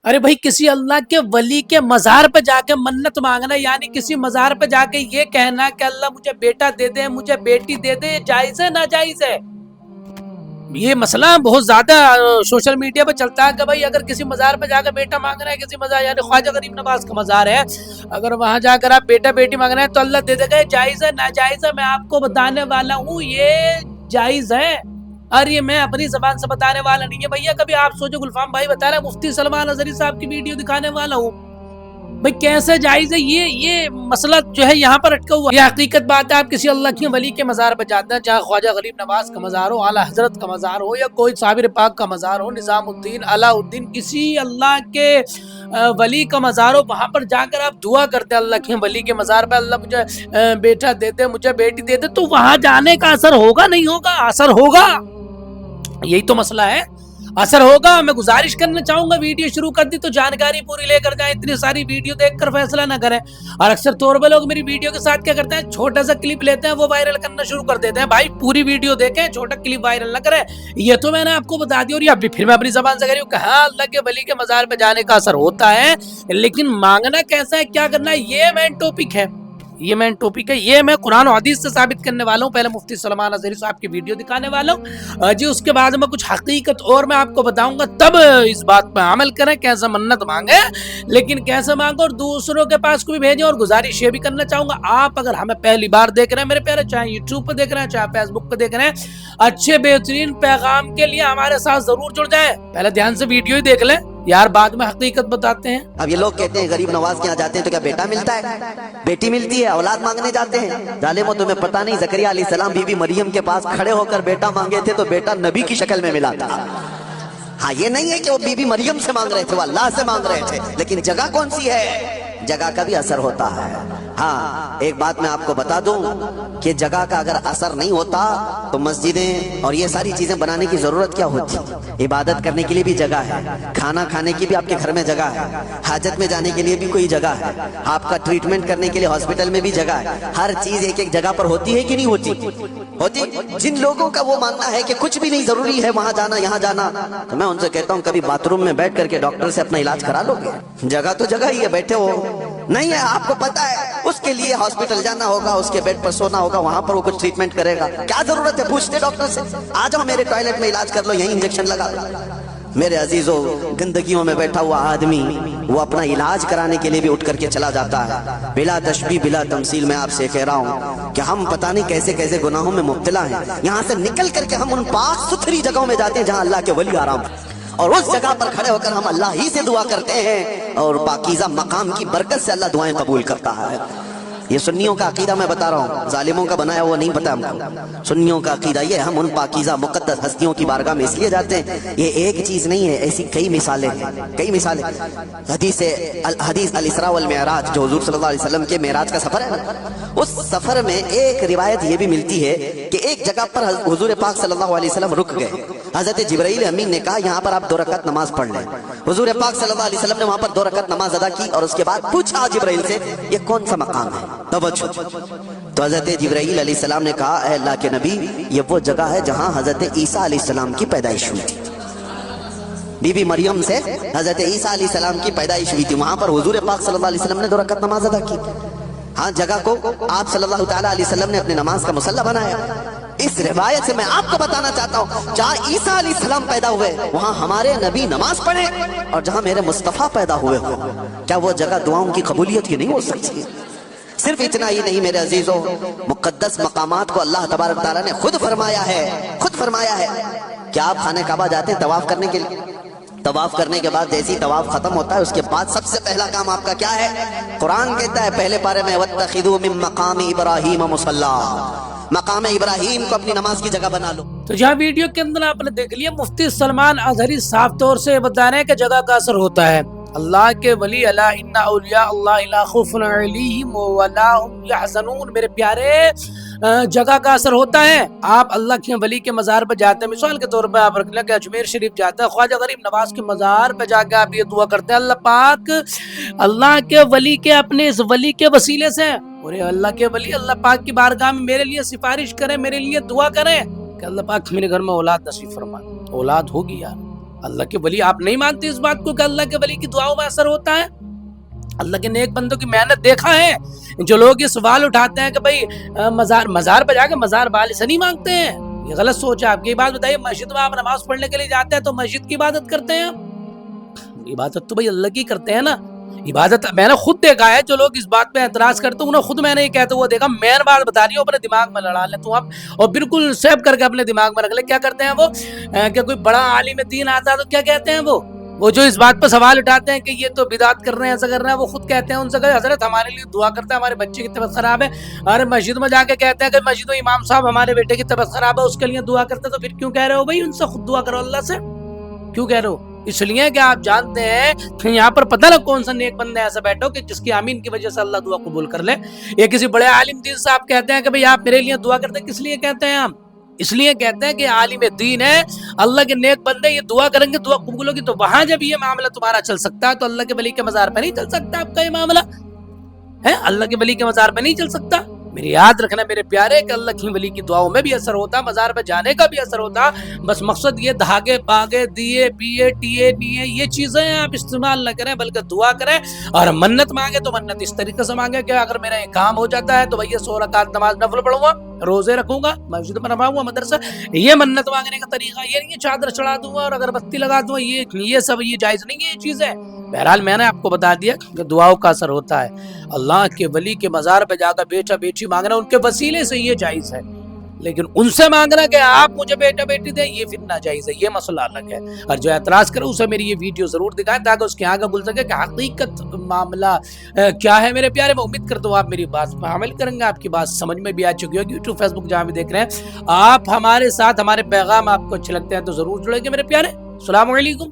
ارے بھائی کسی اللہ کے ولی کے مزار پہ جا کے منت مانگنا، یعنی کسی مزار پہ جا کے یہ کہنا کہ اللہ مجھے بیٹا دے دے، مجھے بیٹی دے دے، جائز ہے ناجائز ہے؟ یہ مسئلہ بہت زیادہ سوشل میڈیا پہ چلتا ہے کہ بھائی اگر کسی مزار پہ جا کے بیٹا مانگنا ہے، کسی مزار یعنی خواجہ غریب نواز کا مزار ہے، اگر وہاں جا کر آپ بیٹا بیٹی مانگنا ہے تو اللہ دے دے گا۔ جائز ہے ناجائز ہے؟ میں آپ کو بتانے والا ہوں یہ جائز ہے، اور یہ میں اپنی زبان سے بتانے والا نہیں ہے بھیا۔ کبھی آپ سوچو، گلفام بھائی بتا رہا ہے مفتی سلمان اظہری صاحب کی ویڈیو دکھانے والا ہوں بھائی، کیسے جائز ہے؟ یہ مسئلہ جو ہے یہاں پر اٹکا ہوا ہے۔ یہ حقیقت بات ہے، آپ کسی اللہ کے ولی کے مزار پہ جاتے ہیں، چاہے خواجہ غریب نواز کا مزار ہو، اعلیٰ حضرت کا مزار ہو، یا کوئی صابر پاک کا مزار ہو، نظام الدین، علاء الدین، کسی اللہ کے ولی کا مزار ہو، وہاں پر جا کر آپ دعا کرتے ہیں اللہ کے ولی کے مزار پہ، اللہ مجھے بیٹا دے دے، مجھے بیٹی دے دے، تو وہاں جانے کا اثر ہوگا نہیں ہوگا؟ اثر ہوگا، یہی تو مسئلہ ہے، اثر ہوگا۔ میں گزارش کرنا چاہوں گا، ویڈیو شروع کر دی تو جانکاری پوری لے کر جائیں، اتنی ساری ویڈیو دیکھ کر فیصلہ نہ کریں۔ اور اکثر طور پہ لوگ میری ویڈیو کے ساتھ کیا کرتے ہیں، چھوٹا سا کلپ لیتے ہیں، وہ وائرل کرنا شروع کر دیتے ہیں۔ بھائی پوری ویڈیو دیکھیں، چھوٹا کلپ وائرل نہ کریں۔ یہ تو میں نے آپ کو بتا دیا، اور یہ پھر میں اپنی زبان سے کہہ رہی ہوں کہ ہاں اللہ کے ولی کے مزار پہ جانے کا اثر ہوتا ہے، لیکن مانگنا کیسا ہے، کیا کرنا ہے، یہ مین ٹاپک ہے، یہ مین ٹاپک ہے، یہ میں قرآن و حدیث سے ثابت کرنے والا ہوں۔ پہلے مفتی سلمان اظہری صاحب کی ویڈیو دکھانے والا ہوں جی، اس کے بعد میں کچھ حقیقت اور میں آپ کو بتاؤں گا، تب اس بات پہ عمل کریں، کیسے منت مانگے، لیکن کیسے مانگو اور دوسروں کے پاس کو بھی بھیجیں۔ اور گزارش یہ بھی کرنا چاہوں گا، آپ اگر ہمیں پہلی بار دیکھ رہے ہیں میرے پیارے، چاہے یوٹیوب پہ دیکھ رہے ہیں، چاہے فیس بک پہ دیکھ رہے ہیں، اچھے بہترین پیغام کے لیے ہمارے ساتھ ضرور جڑ جائیں۔ پہلے دھیان سے ویڈیو ہی دیکھ لیں یار، بعد میں حقیقت بتاتے ہیں۔ اب یہ لوگ کہتے ہیں غریب نواز کے یہاں جاتے ہیں تو کیا بیٹا ملتا ہے، بیٹی ملتی ہے، اولاد مانگنے جاتے ہیں؟ ظالموں تمہیں پتہ نہیں، زکریا علیہ السلام بی بی مریم کے پاس کھڑے ہو کر بیٹا مانگے تھے تو بیٹا نبی کی شکل میں ملا تھا۔ ہاں یہ نہیں ہے کہ وہ بی بی مریم سے مانگ رہے تھے، وہ اللہ سے مانگ رہے تھے، لیکن جگہ کون سی ہے، جگہ کا بھی اثر ہوتا ہے۔ ہاں ایک بات میں آپ کو بتا دوں کہ جگہ کا اگر اثر نہیں ہوتا تو مسجدیں اور یہ ساری چیزیں بنانے کی ضرورت کیا ہوتی؟ عبادت کرنے کے لیے بھی جگہ ہے، کھانا کھانے کی بھی آپ کے گھر میں جگہ ہے، حاجت میں جانے کے لیے بھی کوئی جگہ ہے، آپ کا ٹریٹمنٹ کرنے کے لیے ہاسپٹل میں بھی جگہ ہے۔ ہر چیز ایک ایک جگہ پر ہوتی ہے کہ نہیں ہوتی؟ ہوتی۔ جن لوگوں کا وہ ماننا ہے کہ کچھ بھی نہیں ضروری ہے وہاں جانا یہاں جانا، تو میں ان سے کہتا ہوں کبھی باتھ روم میں بیٹھ کر کے ڈاکٹر سے اپنا علاج کرا لو گے؟ جگہ تو جگہ ہی ہے، بیٹھے ہو نہیں ہے، آپ کو پتا ہے اس کے لیے ہاسپٹل جانا ہوگا، اس کے بیڈ پر سونا ہوگا، وہاں پر وہ کچھ ٹریٹمنٹ کرے گا، کیا ضرورت ہے پوچھتے ڈاکٹر سے، آ جاؤ میرے ٹوائلٹ میں علاج کر لو، یہیں انجیکشن لگا لو۔ میرے عزیزو، گندگیوں میں بیٹھا ہوا آدمی وہ اپنا علاج کرانے کے لیے بھی اٹھ کر کے چلا جاتا ہے۔ بلا تشبیہ بلا تمثیل میں آپ سے کہہ رہا ہوں کہ ہم پتہ نہیں کیسے کیسے گناہوں میں مبتلا ہیں، یہاں سے نکل کر کے ہم ان پاک ستھری جگہوں میں جاتے ہیں جہاں اللہ کے ولی آرام، اور اس جگہ پر کھڑے ہو کر ہم اللہ ہی سے دعا کرتے ہیں، اور پاکیزہ مقام کی برکت سے اللہ دعائیں قبول کرتا ہے۔ یہ سنیوں کا عقیدہ میں بتا رہا ہوں، ظالموں کا بنایا وہ نہیں پتا ہم کو۔ سنیوں کا عقیدہ یہ، ہم ان پاکیزہ مقدس ہستیوں کی بارگاہ میں اس لیے جاتے ہیں، یہ ایک چیز نہیں ہے، ایسی کئی مثالیں ہیں، کئی مثالیں۔ حدیث الاسراء والمعراج جو حضور صلی اللہ علیہ وسلم کے معراج کا سفر ہے نا، اس سفر میں ایک روایت یہ بھی ملتی ہے کہ ایک جگہ پر حضور پاک صلی اللہ علیہ وسلم رک گئے، حضرت جبرائیل امین نے کہا یہاں پر آپ 2 رکعت نماز پڑھ لیں۔ حضور پاک صلی اللہ علیہ وسلم نے وہاں پر 2 رکعت نماز ادا کی، اور اس کے بعد پوچھا جبرائیل سے یہ کون سا مقام ہے، توجہ۔ تو حضرت جبرائیل علیہ السلام نے کہا اے اللہ کے نبی، یہ وہ جگہ ہے جہاں حضرت عیسیٰ علیہ السلام کی پیدائش ہوئی تھی، بی بی مریم سے حضرت عیسیٰ علیہ السلام کی پیدائش ہوئی تھی، وہاں پر حضور پاک صلی اللہ علیہ وسلم نے 2 رکعت نماز ادا کی۔ ہاں جگہ کو آپ صلی اللہ تعالیٰ علیہ وسلم نے اپنے نماز کا مصلی بنایا۔ اس روایت سے میں آپ کو بتانا چاہتا ہوں، جہاں عیسیٰ علیہ السلام پیدا ہوئے وہاں ہمارے نبی نماز پڑھے، اور جہاں میرے مصطفیٰ پیدا ہوئے ہو، کیا وہ جگہ دعاؤں کی قبولیت کی نہیں ہو سکتی؟ صرف اتنا ہی نہیں میرے عزیزوں، مقدس مقامات کو اللہ تبارک تعالیٰ نے خود فرمایا ہے کہ آپ خانہ کعبہ جاتے ہیں طواف کرنے کے لیے، طواف کرنے کے بعد جیسی طواف ختم ہوتا ہے اس کے بعد سب سے پہلا کام آپ کا کیا ہے؟ قرآن کہتا ہے پہلے پارے میں وَاتَّخِذُوا مِن مَقَامِ إِبْرَاهِيمَ مُصَلًّى، مقام ابراہیم کو اپنی نماز کی جگہ بنا لو۔ تو جہاں ویڈیو کے اندر آپ نے دیکھ لیا، مفتی سلمان اظہری صاف طور سے بتا رہے ہیں کہ جگہ کا اثر ہوتا ہے۔ اللہ کے ولی، الا ان اولیاء اللہ لا خوف علیہم ولا هم يحزنون، میرے پیارے جگہ کا اثر ہوتا ہے۔ آپ اللہ کے ولی کے مزار پہ جاتے ہیں، مثال کے طور پہ آپ رکھ لیں کہ اجمیر شریف جاتے ہیں، خواجہ غریب نواز کے مزار پہ جا کے آپ یہ دعا کرتے ہیں اللہ پاک، اللہ کے ولی کے اپنے اس ولی کے وسیلے سے، اور اللہ کے ولی اللہ پاک کی بارگاہ میں میرے لیے سفارش کریں، میرے لیے دعا کریں کہ اللہ پاک میرے گھر میں اولاد نصیب فرما۔ اولاد ہوگی یار، اللہ کے ولی آپ نہیں مانتے اس بات کو کہ اللہ کے ولی کی دعاؤں میں اثر ہوتا ہے؟ اللہ کے نیک بندوں کی محنت دیکھا ہے؟ جو لوگ یہ سوال اٹھاتے ہیں کہ بھئی مزار پہ جا کے مزار والے سے نہیں مانگتے ہیں، یہ غلط سوچ ہے آپ کی۔ بات بتائیے، مسجد میں آپ نماز پڑھنے کے لیے جاتے ہیں تو مسجد کی عبادت کرتے ہیں آپ؟ عبادت تو بھئی اللہ کی کرتے ہیں نا۔ عبادت میں نے خود دیکھا ہے، جو لوگ اس بات پہ اعتراض کرتے ہیں انہیں خود میں نے یہ کہتے وہ دیکھا، میں نے بات بتا رہی ہوں، اپنے دماغ میں لڑا لیں تو آپ، اور بالکل سیو کر کے اپنے دماغ میں رکھ لیں۔ کیا کرتے ہیں وہ کہ کوئی بڑا عالم دین آتا ہے تو کیا کہتے ہیں وہ جو اس بات پہ سوال اٹھاتے ہیں کہ یہ تو بدعت کر رہے ہیں، ایسا کر رہے ہیں، وہ خود کہتے ہیں ان سے کہ حضرت ہمارے لیے دعا کرتا ہے، ہمارے بچے کی طبیعت خراب ہے۔ ارے مسجد میں جا کے کہتے ہیں کہ مسجد میں امام صاحب ہمارے بیٹے کی طبیعت خراب ہے، اس کے لیے دعا کرتے ہیں، تو پھر کیوں کہہ رہے ہو بھائی ان سے خود دعا کرو اللہ سے؟ کیوں کہہ رہے ہو؟ اس لیے کہ آپ جانتے ہیں کہ یہاں پر پتہ نہ کون سا نیک بندہ ایسا بیٹھو کہ جس کی آمین کی وجہ سے اللہ دعا قبول کر لے۔ یہ کسی بڑے عالم دین سے آپ کہتے ہیں کہ بھئی آپ میرے لیے دعا کرتے ہیں، کس لیے کہتے ہیں آپ؟ اس لیے کہتے ہیں کہ عالم دین ہے، اللہ کے نیک بندے یہ دعا کریں گے، دعا قبول ہوگی، تو وہاں جب یہ معاملہ تمہارا چل سکتا ہے تو اللہ کے ولی کے مزار پہ نہیں چل سکتا آپ کا یہ معاملہ ہے؟ اللہ کے ولی کے مزار پہ نہیں چل سکتا۔ میری یاد رکھنا میرے پیارے کہ اللہ کی ولی کی دعاؤں میں بھی اثر ہوتا، مزار پہ جانے کا بھی اثر ہوتا، بس مقصد یہ دھاگے پاگے دیے پیے ٹیے نیے یہ چیزیں آپ استعمال نہ کریں، بلکہ دعا کریں اور منت مانگے تو منت اس طریقے سے مانگے کہ اگر میرا یہ کام ہو جاتا ہے تو بھئی 100 رکعت نماز نفل پڑھوں گا، روزے رکھوں گا، مسجد میں نماؤں گا، مدرسہ۔ یہ منت مانگنے کا طریقہ یہ نہیں ہے چادر چڑھا دوں گا اور اگربتی لگا دوں گا، یہ سب یہ جائز نہیں ہے یہ چیزیں۔ بہرحال میں نے آپ کو بتا دیا کہ دعاؤں کا اثر ہوتا ہے۔ اللہ کے ولی کے مزار پہ جا کر بیٹا بیٹی مانگنا ان کے وسیلے سے یہ جائز ہے، لیکن ان سے مانگنا کہ آپ مجھے بیٹا بیٹی دیں یہ پھر ناجائز ہے، یہ مسئلہ الگ ہے۔ اور جو اعتراض کرے اسے میری یہ ویڈیو ضرور دکھائیں تاکہ اس کے آگے بول سکے کہ حقیقت معاملہ کیا ہے۔ میرے پیارے میں امید کرتا ہوں آپ میری بات پر عمل کریں گے، آپ کی بات سمجھ میں بھی آ چکی ہوگی۔ یوٹیوب فیس بک جہاں بھی دیکھ رہے ہیں آپ ہمارے ساتھ، ہمارے پیغام آپ کو اچھے لگتے ہیں تو ضرور جڑیں گے میرے پیارے۔ السلام علیکم۔